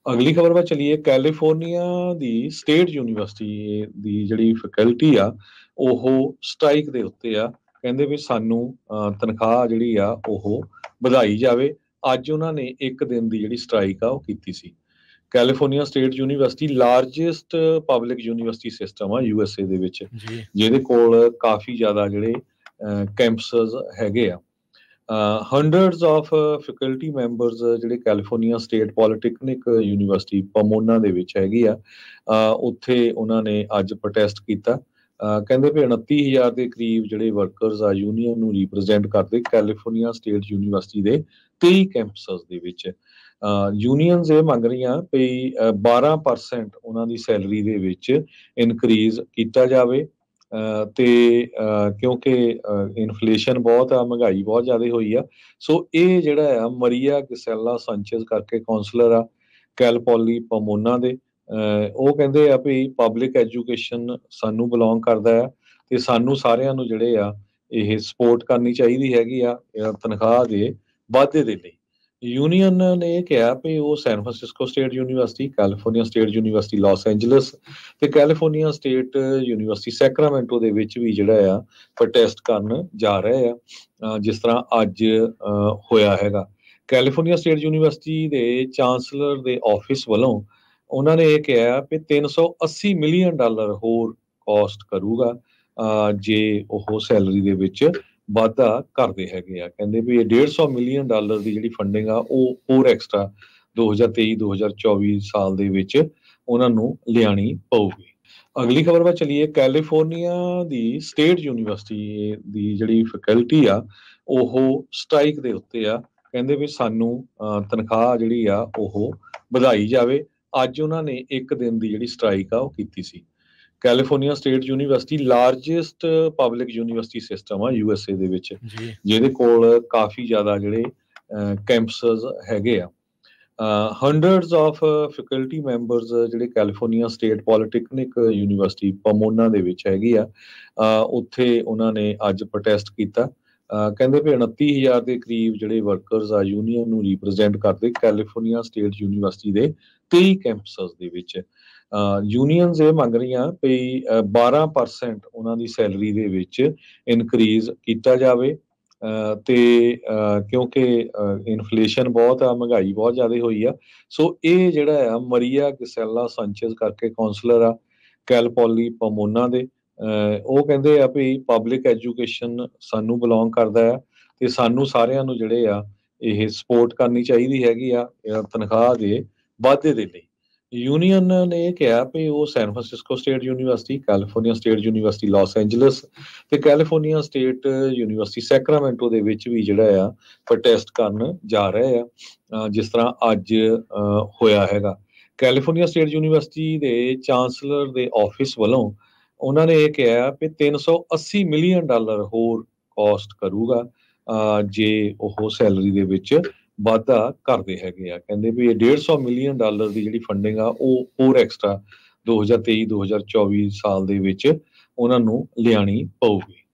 ਅਗਲੀ ਖਬਰ ਵੱਲ ਚਲੀਏ। ਕੈਲੀਫੋਰਨੀਆ ਦੀ ਸਟੇਟ ਯੂਨੀਵਰਸਿਟੀ ਦੀ ਜਿਹੜੀ ਫੈਕਲਟੀ ਆ ਉਹ ਸਟ੍ਰਾਈਕ ਦੇ ਉੱਤੇ ਆ। ਕਹਿੰਦੇ ਵੀ ਸਾਨੂੰ ਤਨਖਾਹ ਜਿਹੜੀ ਆ ਉਹ ਵਧਾਈ ਜਾਵੇ। ਅੱਜ ਉਹਨਾਂ ਨੇ ਇੱਕ ਦਿਨ ਦੀ ਜਿਹੜੀ ਸਟ੍ਰਾਈਕ ਆ ਉਹ ਕੀਤੀ ਸੀ। California state university largest public university system ਆ USA ਦੇ ਵਿੱਚ, ਜੀ ਜਿਹਦੇ ਕੋਲ ਕਾਫੀ ਜ਼ਿਆਦਾ ਜਿਹੜੇ ਕੈਂਪਸਸ ਹੈਗੇ ਆ। ਹੰਡਰਡਸ ਆਫ ਫੈਕਲਟੀ ਮੈਂਬਰਸ ਜਿਹੜੇ ਕੈਲੀਫੋਰਨੀਆ ਸਟੇਟ ਪੋਲੀਟੈਕਨਿਕ ਯੂਨੀਵਰਸਿਟੀ ਪਮੋਨਾ ਦੇ ਵਿੱਚ ਹੈਗੀ ਆ, ਉੱਥੇ ਉਹਨਾਂ ਨੇ ਅੱਜ ਪ੍ਰੋਟੈਸਟ ਕੀਤਾ। ਕਹਿੰਦੇ ਵੀ 29,000 ਦੇ ਕਰੀਬ ਜਿਹੜੇ ਵਰਕਰਸ ਆ ਯੂਨੀਅਨ ਨੂੰ ਰਿਪਰੈਜ਼ੈਂਟ ਕਰਦੇ ਕੈਲੀਫੋਰਨੀਆ ਸਟੇਟ ਯੂਨੀਵਰਸਿਟੀ ਦੇ 23 ਕੈਂਪਸਸ ਦੇ ਵਿੱਚ। ਯੂਨੀਅਨਸ ਇਹ ਮੰਗ ਰਹੀਆਂ ਵੀ 12% ਉਹਨਾਂ ਦੀ ਸੈਲਰੀ ਦੇ ਵਿੱਚ ਇਨਕਰੀਜ਼ ਕੀਤਾ ਜਾਵੇ। ਤੇ ਕਿਉਂਕਿ ਇਨਫਲੇਸ਼ਨ ਬਹੁਤ ਆ, ਮਹਿੰਗਾਈ ਬਹੁਤ ਜ਼ਿਆਦਾ ਹੋਈ ਆ। ਸੋ ਇਹ ਜਿਹੜਾ ਆ ਮਰੀਆ ਗਿਸੈਲਾ ਸੰਚੇਜ਼ ਕਰਕੇ ਕਾਉਂਸਲਰ ਆ ਕੈਲਪੋਲੀ ਪਮੋਨਾ ਦੇ, ਉਹ ਕਹਿੰਦੇ ਆ ਵੀ ਪਬਲਿਕ ਐਜੂਕੇਸ਼ਨ ਸਾਨੂੰ ਬਿਲੋਂਗ ਕਰਦਾ ਆ ਤੇ ਸਾਨੂੰ ਸਾਰਿਆਂ ਨੂੰ ਜਿਹੜੇ ਆ ਇਹ ਸਪੋਰਟ ਕਰਨੀ ਚਾਹੀਦੀ ਹੈਗੀ ਆ ਤਨਖਾਹ ਦੇ ਵਾਧੇ ਦੇ ਲਈ। ਯੂਨੀਅਨ ਨੇ ਇਹ ਕਿਹਾ ਵੀ ਉਹ San Francisco State University, California state University Los Angeles ਤੇ ਕੈਲੀਫੋਰਨੀਆ ਸਟੇਟ ਯੂਨੀਵਰਸਿਟੀ ਸੈਕਰਾਮੈਂਟੋ ਦੇ ਵਿੱਚ ਵੀ ਜਿਹੜਾ ਆ ਪ੍ਰੋਟੈਸਟ ਕਰਨ ਜਾ ਰਹੇ ਆ, ਜਿਸ ਤਰ੍ਹਾਂ ਅੱਜ ਹੋਇਆ ਹੈਗਾ। ਕੈਲੀਫੋਰਨੀਆ ਸਟੇਟ ਯੂਨੀਵਰਸਿਟੀ ਦੇ ਚਾਂਸਲਰ ਦੇ ਆਫਿਸ ਵੱਲੋਂ ਉਹਨਾਂ ਨੇ ਇਹ ਕਿਹਾ ਵੀ $380 ਮਿਲੀਅਨ ਹੋਰ ਕਾਸਟ ਕਰੂਗਾ ਜੇ ਉਹ ਸੈਲਰੀ ਦੇ ਵਿੱਚ ਵਾਧਾ ਕਰਦੇ ਹੈਗੇ ਆ। ਕਹਿੰਦੇ ਵੀ ਇਹ $150 ਮਿਲੀਅਨ ਦੀ ਜਿਹੜੀ ਫੰਡਿੰਗ ਆ ਉਹ ਹੋਰ ਐਕਸਟਰਾ 2023-2024 ਸਾਲ ਦੇ ਵਿੱਚ ਉਹਨਾਂ ਨੂੰ ਲਿਆਣੀ ਪਊਗੀ। ਅਗਲੀ ਖਬਰ ਵੱਲ ਚਲੀਏ। ਕੈਲੀਫੋਰਨੀਆ ਦੀ ਸਟੇਟ ਯੂਨੀਵਰਸਿਟੀ ਦੀ ਜਿਹੜੀ ਫੈਕਲਟੀ ਆ ਉਹ ਸਟ੍ਰਾਈਕ ਦੇ ਉੱਤੇ ਆ। ਕਹਿੰਦੇ ਵੀ ਸਾਨੂੰ ਤਨਖਾਹ ਜਿਹੜੀ ਆ ਉਹ ਵਧਾਈ ਜਾਵੇ। ਅੱਜ ਉਹਨਾਂ ਨੇ ਇੱਕ ਦਿਨ ਦੀ ਜਿਹੜੀ ਸਟ੍ਰਾਈਕ ਆ ਉਹ ਕੀਤੀ ਸੀ। California state university largest public university system ਆ USA ਦੇ ਵਿੱਚ, ਜੀ ਜਿਹਦੇ ਕੋਲ ਕਾਫੀ ਜ਼ਿਆਦਾ ਜਿਹੜੇ ਕੈਂਪਸਸ ਹੈਗੇ ਆ। ਹੰਡਰਡਸ ਆਫ ਫੈਕਲਟੀ ਮੈਂਬਰਸ ਜਿਹੜੇ ਕੈਲੀਫੋਰਨੀਆ ਸਟੇਟ ਪੋਲੀਟੈਕਨਿਕ ਯੂਨੀਵਰਸਿਟੀ ਪਮੋਨਾ ਦੇ ਵਿੱਚ ਹੈਗੀ ਆ, ਉੱਥੇ ਉਹਨਾਂ ਨੇ ਅੱਜ ਪ੍ਰੋਟੈਸਟ ਕੀਤਾ। ਕਹਿੰਦੇ ਵੀ 29,000 ਦੇ ਕਰੀਬ ਜਿਹੜੇ ਵਰਕਰਸ ਆ ਯੂਨੀਅਨ ਨੂੰ ਰਿਪਰੈਜ਼ੈਂਟ ਕਰਦੇ ਕੈਲੀਫੋਰਨੀਆ ਸਟੇਟ ਯੂਨੀਵਰਸਿਟੀ ਦੇ 23 ਕੈਂਪਸਸ ਦੇ ਵਿੱਚ। ਯੂਨੀਅਨਸ ਇਹ ਮੰਗ ਰਹੀਆਂ ਵੀ 12% ਉਹਨਾਂ ਦੀ ਸੈਲਰੀ ਦੇ ਵਿੱਚ ਇਨਕਰੀਜ਼ ਕੀਤਾ ਜਾਵੇ। ਤੇ ਕਿਉਂਕਿ ਇਨਫਲੇਸ਼ਨ ਬਹੁਤ ਆ, ਮਹਿੰਗਾਈ ਬਹੁਤ ਜ਼ਿਆਦਾ ਹੋਈ ਆ। ਸੋ ਇਹ ਜਿਹੜਾ ਆ ਮਰੀਆ ਗਿਸੈਲਾ ਸੰਚੇਜ਼ ਕਰਕੇ ਕਾਉਂਸਲਰ ਆ ਕੈਲਪੋਲੀ ਪਮੋਨਾ ਦੇ, ਉਹ ਕਹਿੰਦੇ ਆ ਵੀ ਪਬਲਿਕ ਐਜੂਕੇਸ਼ਨ ਸਾਨੂੰ ਬਿਲੋਂਗ ਕਰਦਾ ਆ ਤੇ ਸਾਨੂੰ ਸਾਰਿਆਂ ਨੂੰ ਜਿਹੜੇ ਆ ਇਹ ਸਪੋਰਟ ਕਰਨੀ ਚਾਹੀਦੀ ਹੈਗੀ ਆ ਤਨਖਾਹ ਦੇ ਵਾਧੇ ਦੇ ਲਈ। ਯੂਨੀਅਨ ਨੇ ਇਹ ਕਿਹਾ ਵੀ ਉਹ San Francisco State University, California state University Los Angeles ਤੇ ਕੈਲੀਫੋਰਨੀਆ ਸਟੇਟ ਯੂਨੀਵਰਸਿਟੀ ਸੈਕਰਾਮੈਂਟੋ ਦੇ ਵਿੱਚ ਵੀ ਜਿਹੜਾ ਆ ਪ੍ਰੋਟੈਸਟ ਕਰਨ ਜਾ ਰਹੇ ਆ, ਜਿਸ ਤਰ੍ਹਾਂ ਅੱਜ ਹੋਇਆ ਹੈਗਾ। ਕੈਲੀਫੋਰਨੀਆ ਸਟੇਟ ਯੂਨੀਵਰਸਿਟੀ ਦੇ ਚਾਂਸਲਰ ਦੇ ਆਫਿਸ ਵੱਲੋਂ ਉਹਨਾਂ ਨੇ ਇਹ ਕਿਹਾ ਵੀ $380 ਮਿਲੀਅਨ ਹੋਰ ਕਾਸਟ ਕਰੂਗਾ ਜੇ ਉਹ ਸੈਲਰੀ ਦੇ ਵਿੱਚ ਵਾਧਾ ਕਰਦੇ ਹੈਗੇ ਆ। ਕਹਿੰਦੇ ਵੀ ਇਹ $150 ਮਿਲੀਅਨ ਦੀ ਜਿਹੜੀ ਫੰਡਿੰਗ ਆ ਉਹ ਹੋਰ ਐਕਸਟਰਾ 2023-2024 ਸਾਲ ਦੇ ਵਿੱਚ ਉਹਨਾਂ ਨੂੰ ਲਿਆਣੀ ਪਊਗੀ।